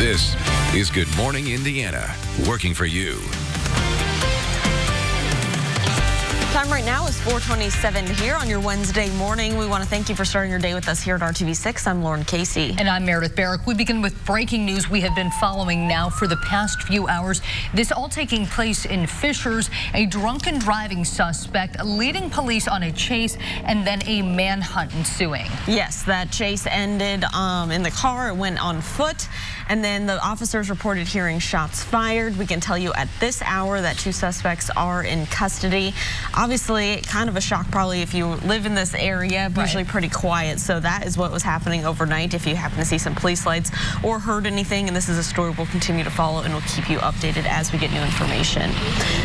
This is Good Morning Indiana, working for you. Time right now is 4:27 here on your Wednesday morning. We want to thank you for starting your day with us here at RTV6. I'm Lauren Casey. And I'm Meredith Barrick. We begin with breaking news we have been following now for the past few hours. This all taking place in Fishers. A drunken driving suspect leading police on a chase and then a manhunt ensuing. Yes, that chase ended in the car. It went on foot. And then the officers reported hearing shots fired. We can tell you at this hour that two suspects are in custody. Obviously, kind of a shock probably if you live in this area, usually pretty quiet. So that is what was happening overnight. If you happen to see some police lights or heard anything, and this is a story we'll continue to follow and we'll keep you updated as we get new information.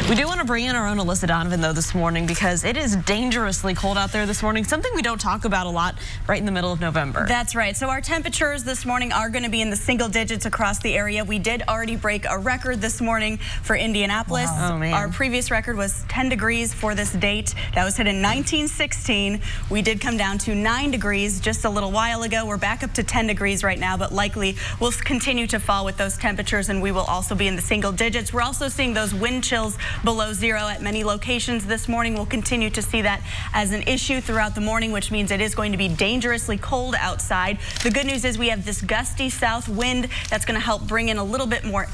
We do want to bring in our own Alyssa Donovan, though, this morning because it is dangerously cold out there this morning, something we don't talk about a lot right in the middle of November. That's right. So our temperatures this morning are going to be in the single digits across the area. We did already break a record this morning for Indianapolis. Wow. Oh, man. Our previous record was 10 degrees for this date. That was hit in 1916. We did come down to 9 degrees just a little while ago. We're back up to 10 degrees right now, but likely we'll continue to fall with those temperatures, and we will also be in the single digits. We're also seeing those wind chills below zero at many locations this morning. We'll continue to see that as an issue throughout the morning, which means it is going to be dangerously cold outside. The good news is we have this gusty south wind that's going to help bring in a little bit more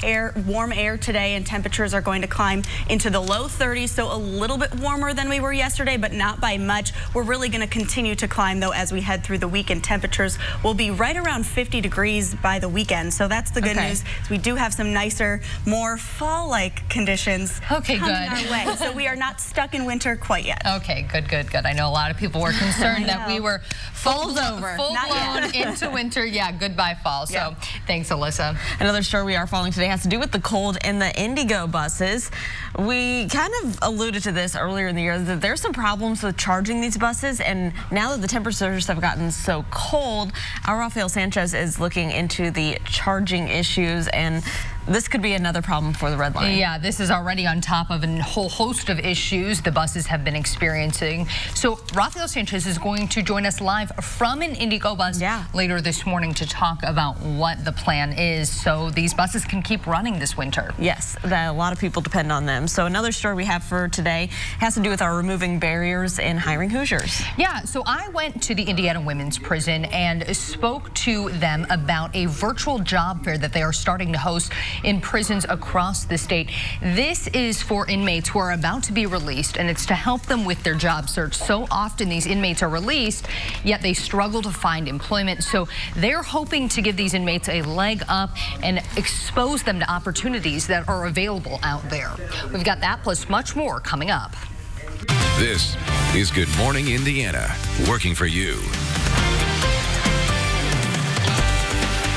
warm air today, and temperatures are going to climb into the low 30s, so a little bit warmer than we were yesterday, but not by much. We're really going to continue to climb, though, as we head through the weekend. Temperatures will be right around 50 degrees by the weekend, so that's the good news. We do have some nicer, more fall-like conditions coming our way, so we are not stuck in winter quite yet. Okay, good. I know a lot of people were concerned that we were full-blown into winter. Yeah, goodbye fall. So thanks, Alyssa. Another story we are following today has to do with the cold in the Indigo buses. We kind of alluded to this earlier in the year that there's some problems with charging these buses, and now that the temperatures have gotten so cold, our Rafael Sanchez is looking into the charging issues, and this could be another problem for the Red Line. Yeah, this is already on top of a whole host of issues the buses have been experiencing. So Rafael Sanchez is going to join us live from an Indigo bus later this morning to talk about what the plan is so these buses can keep running this winter. Yes, a lot of people depend on them. So another story we have for today has to do with our removing barriers in hiring Hoosiers. Yeah, so I went to the Indiana Women's Prison and spoke to them about a virtual job fair that they are starting to host in prisons across the state. This is for inmates who are about to be released, and it's to help them with their job search. So often these inmates are released, yet they struggle to find employment. So they're hoping to give these inmates a leg up and expose them to opportunities that are available out there. We've got that plus much more coming up. This is Good Morning Indiana, working for you.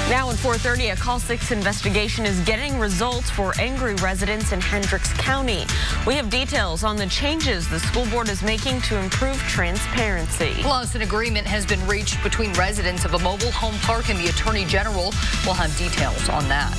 Now at 4:30, a Call 6 investigation is getting results for angry residents in Hendricks County. We have details on the changes the school board is making to improve transparency. Plus, an agreement has been reached between residents of a mobile home park and the Attorney General. We'll have details on that.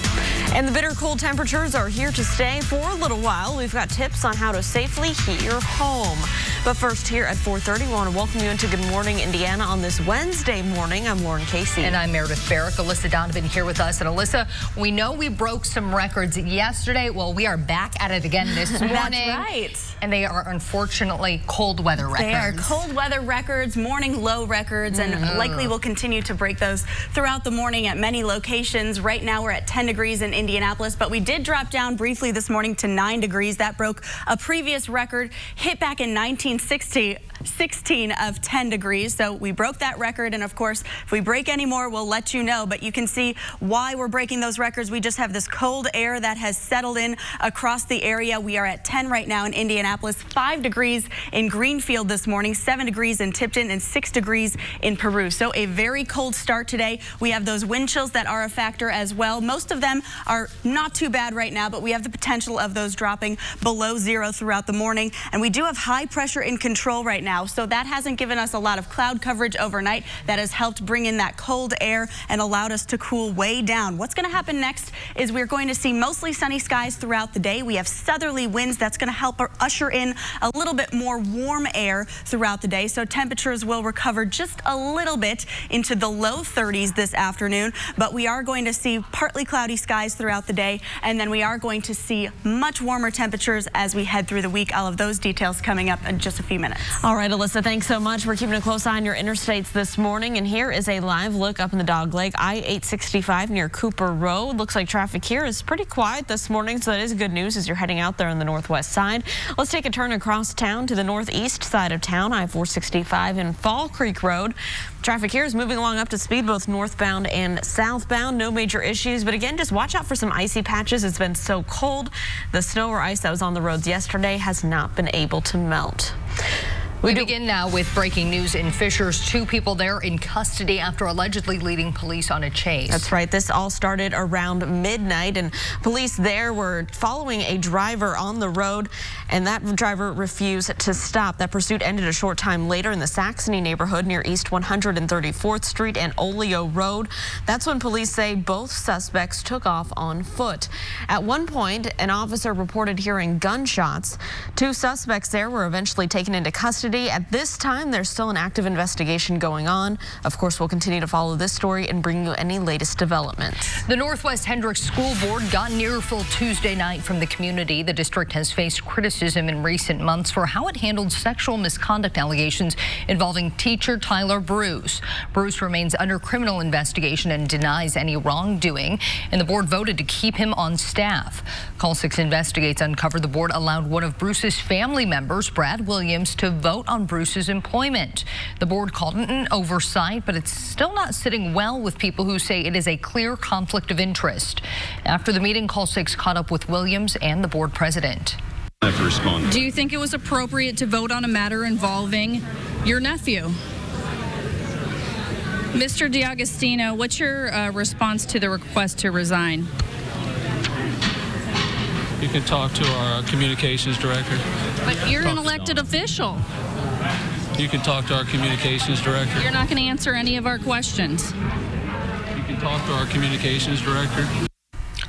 And the bitter cold temperatures are here to stay for a little while. We've got tips on how to safely heat your home. But first, here at 4:30, we want to welcome you into Good Morning Indiana on this Wednesday morning. I'm Lauren Casey. And I'm Meredith Barrick. Alyssa Donovan here with us. And Alyssa, we know we broke some records yesterday. Well, we are back at it again this morning. That's right. And they are unfortunately cold weather records. They are cold weather records, morning low records, and likely will continue to break those throughout the morning at many locations. Right now we're at 10 degrees in Indianapolis, but we did drop down briefly this morning to 9 degrees. That broke a previous record hit back in 1960. 16 of 10 degrees. So we broke that record, and of course, if we break any more, we'll let you know. But you can see why we're breaking those records. We just have this cold air that has settled in across the area. We are at 10 right now in Indianapolis, 5 degrees in Greenfield this morning, 7 degrees in Tipton, and 6 degrees in Peru. So a very cold start today. We have those wind chills that are a factor as well. Most of them are not too bad right now, but we have the potential of those dropping below zero throughout the morning. And we do have high pressure in control right now. So that hasn't given us a lot of cloud coverage overnight. That has helped bring in that cold air and allowed us to cool way down. What's going to happen next is we're going to see mostly sunny skies throughout the day. We have southerly winds that's going to help usher in a little bit more warm air throughout the day. So temperatures will recover just a little bit into the low 30s this afternoon, but we are going to see partly cloudy skies throughout the day, and then we are going to see much warmer temperatures as we head through the week. All of those details coming up in just a few minutes. All right, Alyssa, thanks so much. We're keeping a close eye on your interstates this morning, and here is a live look up in the Dogleg, I-865 near Cooper Road. Looks like traffic here is pretty quiet this morning, so that is good news as you're heading out there on the northwest side. Let's take a turn across town to the northeast side of town, I-465 and Fall Creek Road. Traffic here is moving along up to speed, both northbound and southbound. No major issues, but again, just watch out for some icy patches. It's been so cold. The snow or ice that was on the roads yesterday has not been able to melt. We begin now with breaking news in Fishers. 2 people there in custody after allegedly leading police on a chase. That's right. This all started around midnight, and police there were following a driver on the road, and that driver refused to stop. That pursuit ended a short time later in the Saxony neighborhood near East 134th Street and Oleo Road. That's when police say both suspects took off on foot. At one point, an officer reported hearing gunshots. 2 suspects there were eventually taken into custody. At this time, there's still an active investigation going on. Of course, we'll continue to follow this story and bring you any latest developments. The Northwest Hendricks School Board got an earful Tuesday night from the community. The district has faced criticism in recent months for how it handled sexual misconduct allegations involving teacher Tyler Bruce. Bruce remains under criminal investigation and denies any wrongdoing, and the board voted to keep him on staff. Call 6 Investigates uncovered the board allowed one of Bruce's family members, Brad Williams, to vote on Bruce's employment. The board called it an oversight, but it's still not sitting well with people who say it is a clear conflict of interest. After the meeting, Call 6 caught up with Williams and the board president. Do you think it was appropriate to vote on a matter involving your nephew? Mr. DiAgostino, what's your response to the request to resign? You can talk to our communications director. But you're an elected official. You can talk to our communications director. You're not going to answer any of our questions. You can talk to our communications director.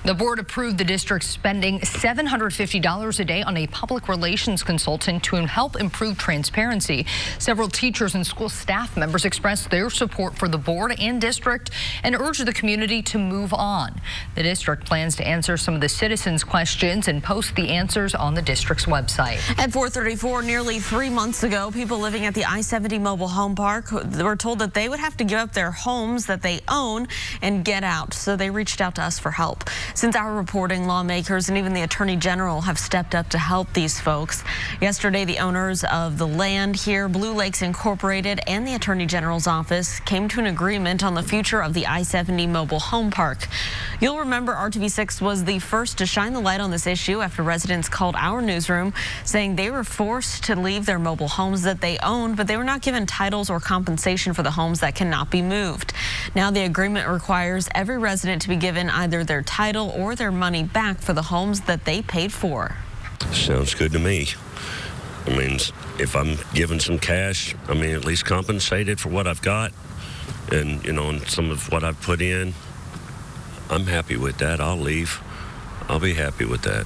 The board approved the district spending $750 a day on a public relations consultant to help improve transparency. Several teachers and school staff members expressed their support for the board and district and urged the community to move on. The district plans to answer some of the citizens' questions and post the answers on the district's website. At 4:34, nearly 3 months ago, people living at the I-70 mobile home park were told that they would have to give up their homes that they own and get out. So they reached out to us for help. Since our reporting, lawmakers and even the Attorney General have stepped up to help these folks. Yesterday, the owners of the land here, Blue Lakes Incorporated, and the Attorney General's office came to an agreement on the future of the I-70 mobile home park. You'll remember RTV6 was the first to shine the light on this issue after residents called our newsroom saying they were forced to leave their mobile homes that they owned, but they were not given titles or compensation for the homes that cannot be moved. Now the agreement requires every resident to be given either their title or their money back for the homes that they paid for. Sounds good to me. I mean, if I'm given some cash, I mean, at least compensated for what I've got and, you know, and some of what I've put in, I'm happy with that. I'll leave. I'll be happy with that.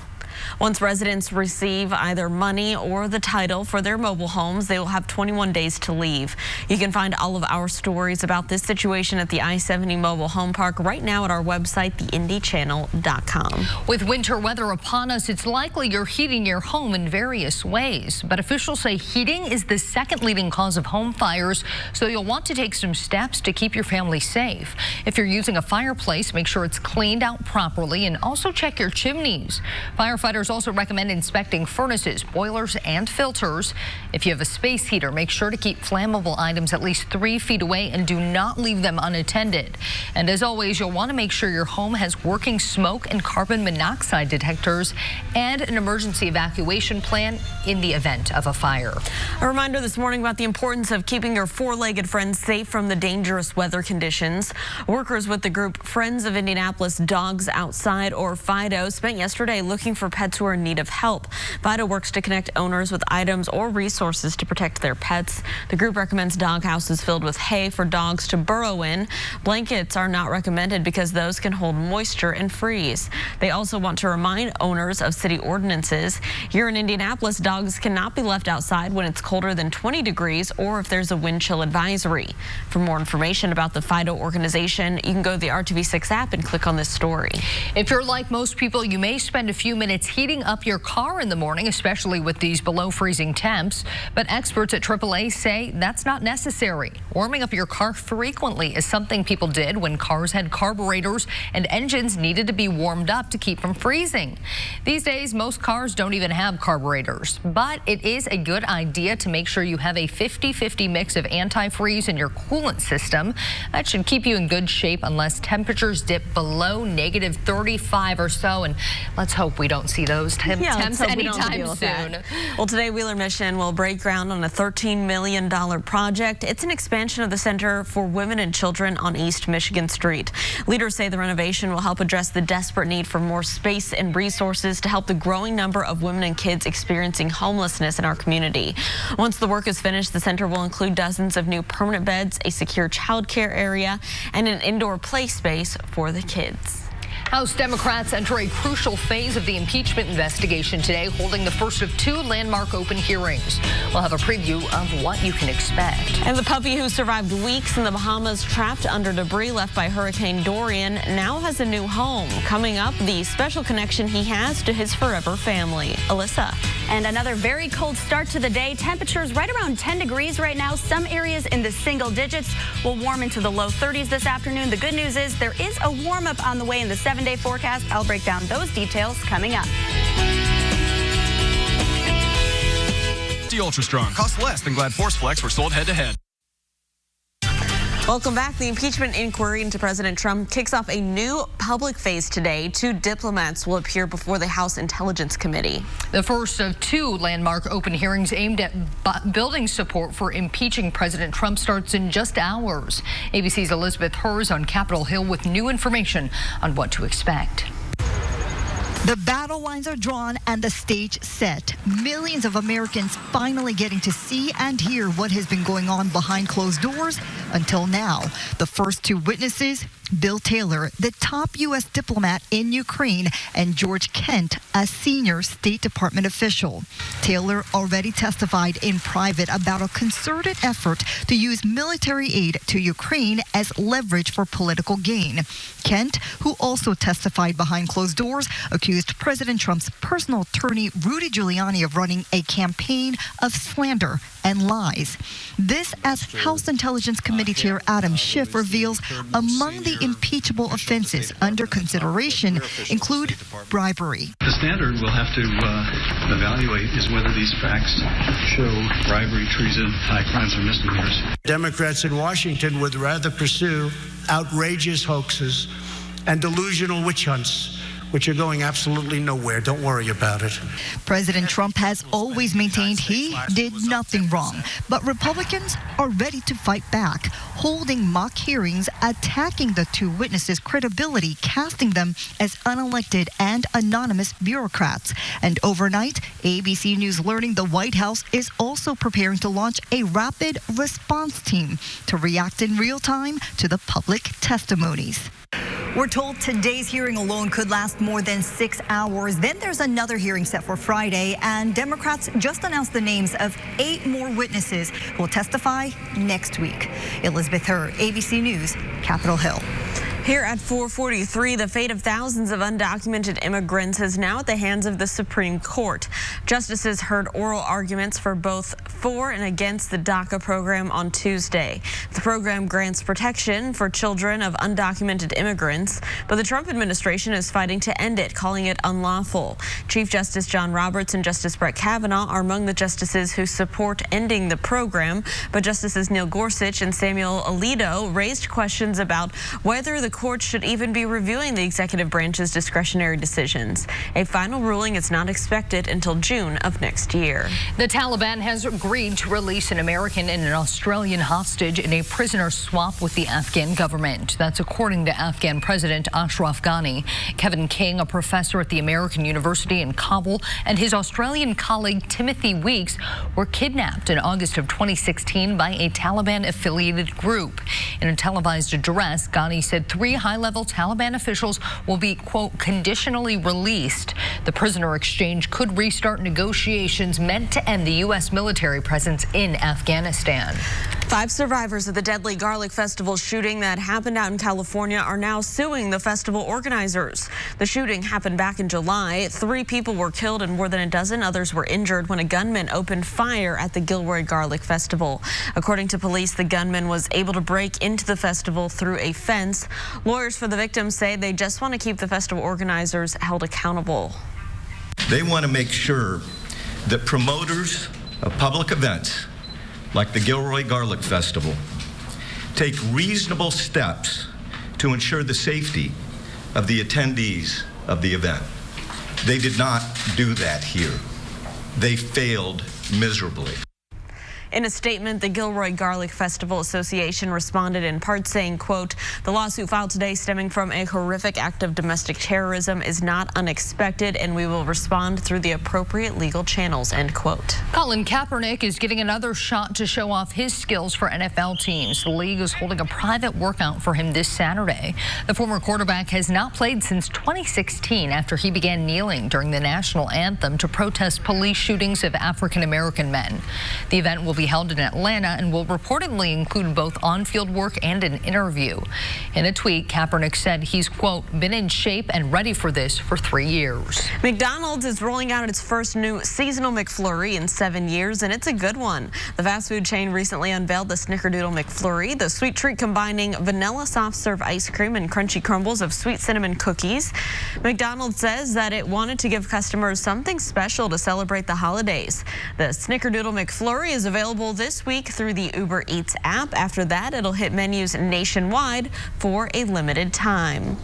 Once residents receive either money or the title for their mobile homes, they will have 21 days to leave. You can find all of our stories about this situation at the I-70 mobile home park right now at our website, theindychannel.com. With winter weather upon us, it's likely you're heating your home in various ways. But officials say heating is the second leading cause of home fires, so you'll want to take some steps to keep your family safe. If you're using a fireplace, make sure it's cleaned out properly and also check your chimneys. Firefighters also recommend inspecting furnaces, boilers, and filters. If you have a space heater, make sure to keep flammable items at least 3 feet away and do not leave them unattended. And as always, you'll want to make sure your home has working smoke and carbon monoxide detectors and an emergency evacuation plan in the event of a fire. A reminder this morning about the importance of keeping your four-legged friends safe from the dangerous weather conditions. Workers with the group Friends of Indianapolis Dogs Outside, or FIDO, spent yesterday looking for pets who are in need of help. Fido works to connect owners with items or resources to protect their pets. The group recommends dog houses filled with hay for dogs to burrow in. Blankets are not recommended because those can hold moisture and freeze. They also want to remind owners of city ordinances. Here in Indianapolis, dogs cannot be left outside when it's colder than 20 degrees or if there's a wind chill advisory. For more information about the Fido organization, you can go to the RTV6 app and click on this story. If you're like most people, you may spend a few minutes heating up your car in the morning, especially with these below freezing temps. But experts at AAA say that's not necessary. Warming up your car frequently is something people did when cars had carburetors and engines needed to be warmed up to keep from freezing. These days, most cars don't even have carburetors, but it is a good idea to make sure you have a 50-50 mix of antifreeze in your coolant system. That should keep you in good shape unless temperatures dip below negative 35 or so, and let's hope we don't see those temps anytime soon. Well, today Wheeler Mission will break ground on a $13 million project. It's an expansion of the Center for Women and Children on East Michigan Street. Leaders say the renovation will help address the desperate need for more space and resources to help the growing number of women and kids experiencing homelessness in our community. Once the work is finished, the center will include dozens of new permanent beds, a secure child care area, and an indoor play space for the kids. House Democrats enter a crucial phase of the impeachment investigation today, holding the first of 2 landmark open hearings. We'll have a preview of what you can expect. And the puppy who survived weeks in the Bahamas trapped under debris left by Hurricane Dorian now has a new home. Coming up, the special connection he has to his forever family. Alyssa. And another very cold start to the day. Temperatures right around 10 degrees right now. Some areas in the single digits will warm into the low 30s this afternoon. The good news is there is a warm up on the way in the 7-day forecast. I'll break down those details coming up. Ultra Strong costs less than Glad Force Flex were sold head to head. Welcome back. The impeachment inquiry into President Trump kicks off a new public phase today. 2 diplomats will appear before the House Intelligence Committee. The first of 2 landmark open hearings aimed at building support for impeaching President Trump starts in just hours. ABC's Elizabeth Hers on Capitol Hill with new information on what to expect. The battle lines are drawn and the stage set. Millions of Americans finally getting to see and hear what has been going on behind closed doors until now. The first 2 witnesses, Bill Taylor, the top U.S. diplomat in Ukraine, and George Kent, a senior State Department official. Taylor already testified in private about a concerted effort to use military aid to Ukraine as leverage for political gain. Kent, who also testified behind closed doors, accused President Trump's personal attorney, Rudy Giuliani, of running a campaign of slander and lies. This, as House Intelligence Committee Chair Adam Schiff reveals, among the impeachable offenses under consideration include bribery. The standard we'll have to evaluate is whether these facts show bribery, treason, high crimes, or misdemeanors. Democrats in Washington would rather pursue outrageous hoaxes and delusional witch hunts, which are going absolutely nowhere. Don't worry about it. President Trump has always maintained he did nothing wrong, but Republicans are ready to fight back, holding mock hearings, attacking the 2 witnesses' credibility, casting them as unelected and anonymous bureaucrats. And overnight, ABC News learning the White House is also preparing to launch a rapid response team to react in real time to the public testimonies. We're told today's hearing alone could last more than 6 hours. Then there's another hearing set for Friday, and Democrats just announced the names of 8 more witnesses who will testify next week. Elizabeth Hur, ABC News, Capitol Hill. Here at 4:43, the fate of thousands of undocumented immigrants is now at the hands of the Supreme Court. Justices heard oral arguments for both for and against the DACA program on Tuesday. The program grants protection for children of undocumented immigrants, but the Trump administration is fighting to end it, calling it unlawful. Chief Justice John Roberts and Justice Brett Kavanaugh are among the justices who support ending the program, but Justices Neil Gorsuch and Samuel Alito raised questions about whether the courts should even be reviewing the executive branch's discretionary decisions. A final ruling is not expected until June of next year. The Taliban has agreed to release an American and an Australian hostage in a prisoner swap with the Afghan government. That's according to Afghan President Ashraf Ghani. Kevin King, a professor at the American University in Kabul, and his Australian colleague Timothy Weeks were kidnapped in August of 2016 by a Taliban-affiliated group. In a televised address, Ghani said 3 high-level Taliban officials will be, quote, conditionally released. The prisoner exchange could restart negotiations meant to end the U.S. military presence in Afghanistan. 5 survivors of the deadly Garlic Festival shooting that happened out in California are now suing the festival organizers. The shooting happened back in July. 3 people were killed and more than a dozen others were injured when a gunman opened fire at the Gilroy Garlic Festival. According to police, the gunman was able to break into the festival through a fence. Lawyers for the victims say they just want to keep the festival organizers held accountable. They want to make sure that promoters of public events like the Gilroy Garlic Festival take reasonable steps to ensure the safety of the attendees of the event. They did not do that here. They failed miserably. In a statement, the Gilroy Garlic Festival Association responded in part saying, quote, the lawsuit filed today stemming from a horrific act of domestic terrorism is not unexpected and we will respond through the appropriate legal channels, end quote. Colin Kaepernick is getting another shot to show off his skills for NFL teams. The league is holding a private workout for him this Saturday. The former quarterback has not played since 2016 after he began kneeling during the national anthem to protest police shootings of African-American men. The event will be held in Atlanta and will reportedly include both on-field work and an interview. In a tweet, Kaepernick said he's, quote, been in shape and ready for this for 3 years. McDonald's is rolling out its first new seasonal McFlurry in 7 years, and it's a good one. The fast food chain recently unveiled the Snickerdoodle McFlurry, the sweet treat combining vanilla soft serve ice cream and crunchy crumbles of sweet cinnamon cookies. McDonald's says that it wanted to give customers something special to celebrate the holidays. The Snickerdoodle McFlurry is available this week through the Uber Eats app. After that, it'll hit menus nationwide for a limited time.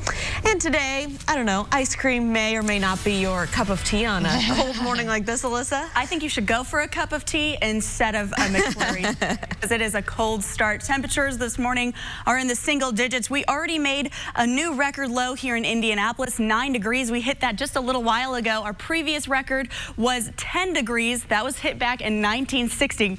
And today, I don't know, ice cream may or may not be your cup of tea on a cold morning like this, Alyssa. I think you should go for a cup of tea instead of a McFlurry because it is a cold start. Temperatures this morning are in the single digits. We already made a new record low here in Indianapolis, 9 degrees. We hit that just a little while ago. Our previous record was 10 degrees. That was hit back in 1916.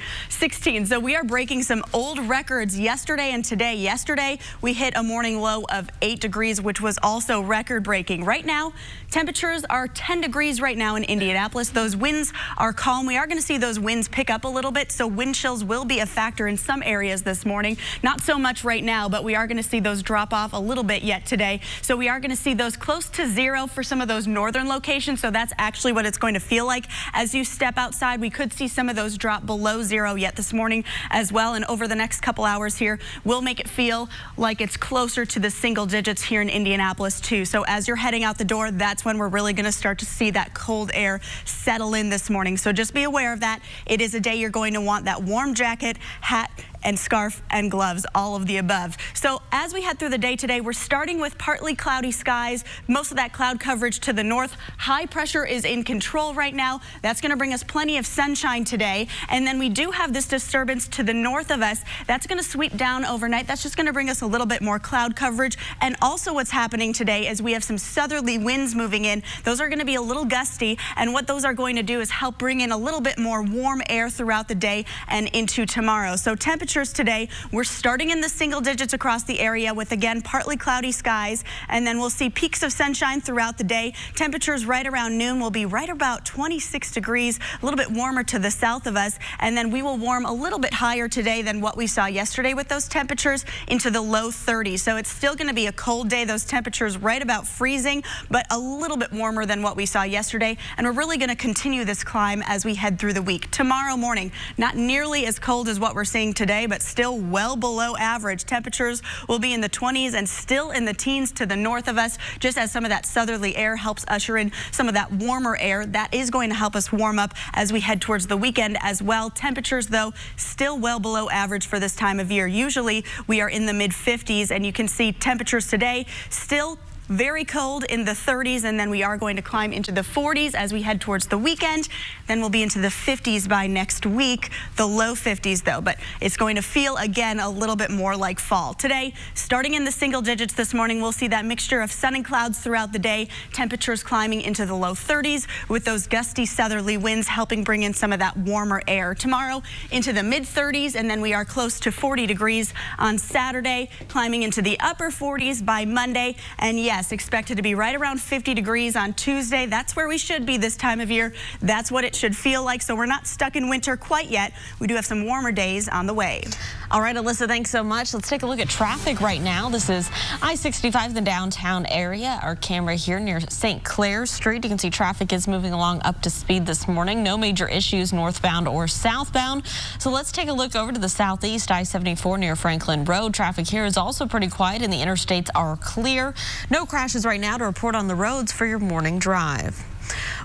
So we are breaking some old records yesterday and today. Yesterday, we hit a morning low of 8 degrees, which was also record breaking. Right now, temperatures are 10 degrees right now in Indianapolis. Those winds are calm. We are going to see those winds pick up a little bit, so wind chills will be a factor in some areas this morning. Not so much right now, but we are going to see those drop off a little bit yet today. So we are going to see those close to 0 for some of those northern locations. So that's actually what it's going to feel like as you step outside. We could see some of those drop below 0 yet this morning as well, and over the next couple hours here we'll make it feel like it's closer to the single digits here in Indianapolis too. So as you're heading out the door, that's when we're really going to start to see that cold air settle in this morning. So just be aware of that. It is a day you're going to want that warm jacket, hat, and scarf and gloves, all of the above. So as we head through the day today, we're starting with partly cloudy skies, most of that cloud coverage to the north. High pressure is in control right now. That's going to bring us plenty of sunshine today. And then we do have this disturbance to the north of us. That's going to sweep down overnight. That's just going to bring us a little bit more cloud coverage. And also what's happening today is we have some southerly winds moving in. Those are going to be a little gusty. And what those are going to do is help bring in a little bit more warm air throughout the day and into tomorrow. So temperatures today, we're starting in the single digits across the area with, again, partly cloudy skies, and then we'll see peaks of sunshine throughout the day. Temperatures right around noon will be right about 26 degrees, a little bit warmer to the south of us, and then we will warm a little bit higher today than what we saw yesterday with those temperatures into the low 30s. So it's still going to be a cold day. Those temperatures right about freezing, but a little bit warmer than what we saw yesterday, and we're really going to continue this climb as we head through the week. Tomorrow morning, not nearly as cold as what we're seeing today. today, but still well below average. Temperatures will be in the 20s and still in the teens to the north of us, just as some of that southerly air helps usher in some of that warmer air. That is going to help us warm up as we head towards the weekend as well. Temperatures, though, still well below average for this time of year. Usually we are in the mid-50s, and you can see temperatures today still very cold in the 30s, and then we are going to climb into the 40s as we head towards the weekend. Then we'll be into the 50s by next week, the low 50s though, but it's going to feel again a little bit more like fall. Today, starting in the single digits this morning, we'll see that mixture of sun and clouds throughout the day, temperatures climbing into the low 30s with those gusty southerly winds helping bring in some of that warmer air. Tomorrow into the mid 30s, and then we are close to 40 degrees on Saturday, climbing into the upper 40s by Monday, and yes, expected to be right around 50 degrees on Tuesday. That's where we should be this time of year. That's what it should feel like. So we're not stuck in winter quite yet. We do have some warmer days on the way. All right, Alyssa, thanks so much. Let's take a look at traffic right now. This is I-65 in the downtown area. Our camera here near St. Clair Street. You can see traffic is moving along up to speed this morning. No major issues northbound or southbound. So let's take a look over to the southeast, I-74 near Franklin Road. Traffic here is also pretty quiet and the interstates are clear. No crashes right now to report on the roads for your morning drive.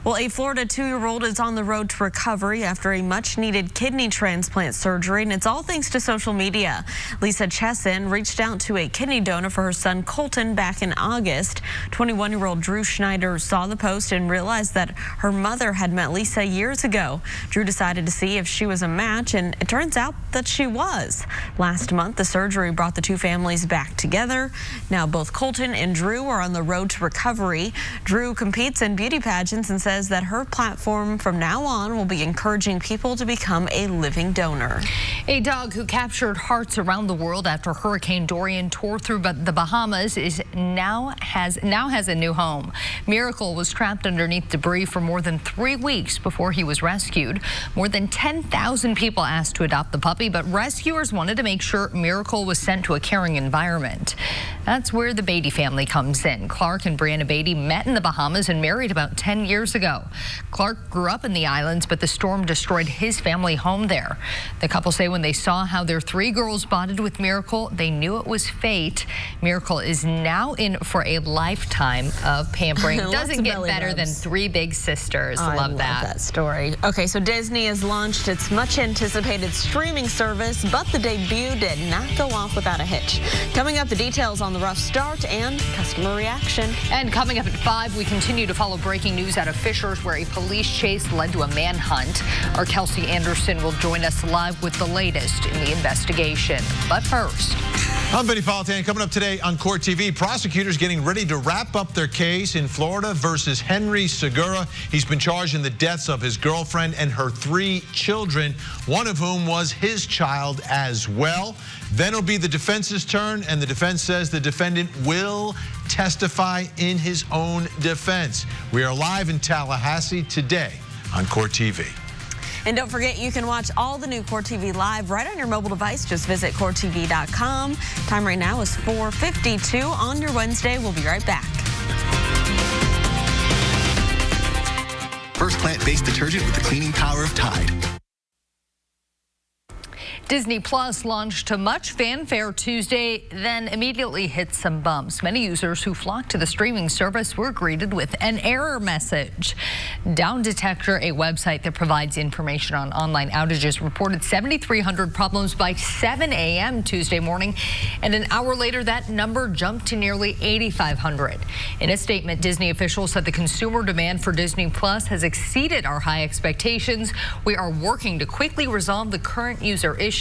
Well, a Florida 2-year-old is on the road to recovery after a much-needed kidney transplant surgery, and it's all thanks to social media. Lisa Chesson reached out to a kidney donor for her son Colton back in August. 21-year-old Drew Schneider saw the post and realized that her mother had met Lisa years ago. Drew decided to see if she was a match, and it turns out that she was. Last month, the surgery brought the two families back together. Now both Colton and Drew are on the road to recovery. Drew competes in beauty pageants and says that her platform from now on will be encouraging people to become a living donor. A dog who captured hearts around the world after Hurricane Dorian tore through the Bahamas now has a new home. Miracle was trapped underneath debris for more than 3 weeks before he was rescued. More than 10,000 people asked to adopt the puppy, but rescuers wanted to make sure Miracle was sent to a caring environment. That's where the Beatty family comes in. Clark and Brianna Beatty met in the Bahamas and married about 10 years ago. Clark grew up in the islands, but the storm destroyed his family home there. The couple say when they saw how their 3 girls bonded with Miracle, they knew it was fate. Miracle is now in for a lifetime of pampering. Doesn't get better than 3 big sisters. I love that story. Okay, so Disney has launched its much anticipated streaming service, but the debut did not go off without a hitch. Coming up, the details on the rough start and customer reaction. And coming up at 5, we continue to follow breaking news out of Fishers, where a police chase led to a manhunt. Our Kelsey Anderson will join us live with the latest in the investigation. But first, I'm Benny Politan. Coming up today on Court TV, prosecutors getting ready to wrap up their case in Florida versus Henry Segura. He's been charged in the deaths of his girlfriend and her 3 children, one of whom was his child as well. Then it'll be the defense's turn, and the defense says the defendant will testify in his own defense. We are live in Tallahassee today on Court TV. And don't forget, you can watch all the new Court TV live right on your mobile device. Just visit CourtTV.com. Time right now is 4:52 on your Wednesday. We'll be right back. First plant-based detergent with the cleaning power of Tide. Disney Plus launched to much fanfare Tuesday, then immediately hit some bumps. Many users who flocked to the streaming service were greeted with an error message. Down Detector, a website that provides information on online outages, reported 7,300 problems by 7 a.m. Tuesday morning, and an hour later that number jumped to nearly 8,500. In a statement, Disney officials said the consumer demand for Disney Plus has exceeded our high expectations. We are working to quickly resolve the current user issue.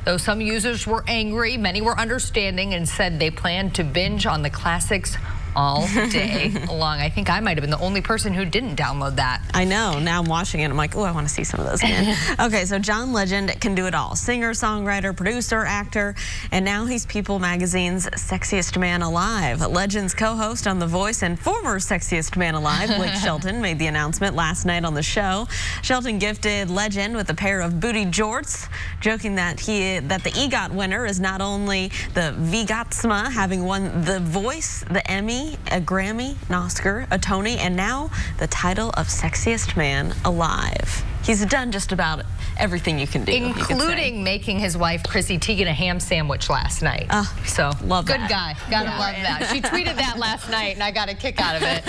Though some users were angry, many were understanding and said they plan to binge on the classics all day long. I think I might have been the only person who didn't download that. I know. Now I'm watching it. I'm like, oh, I want to see some of those again. Okay, so John Legend can do it all. Singer, songwriter, producer, actor, and now he's People Magazine's Sexiest Man Alive. Legend's co-host on The Voice and former Sexiest Man Alive, Blake Shelton, made the announcement last night on the show. Shelton gifted Legend with a pair of booty jorts, joking that the EGOT winner is not only the VGOTSMA, having won The Voice, the Emmy, a Grammy, an Oscar, a Tony, and now the title of Sexiest Man Alive. he's done just about everything you can do, including making his wife Chrissy Teigen a ham sandwich last night. So love good that. Guy. Gotta love that. She tweeted that last night, and I got a kick out of it.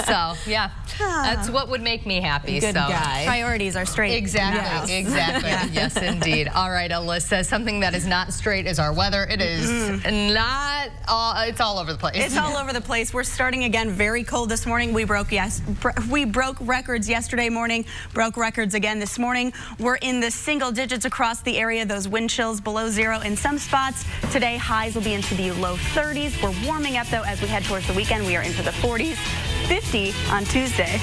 So yeah, that's what would make me happy. Good guy. Priorities are straight. Exactly. Exactly. Yes, indeed. All right, Alyssa. Something that is not straight is our weather. It is not. It's all over the place. It's all over the place. We're starting again very cold this morning. We broke records yesterday morning. Broke records again this morning. We're in the single digits across the area. Those wind chills below zero in some spots. Today highs will be into the low 30s. We're warming up though as we head towards the weekend. We are into the 40s. 50 on Tuesday.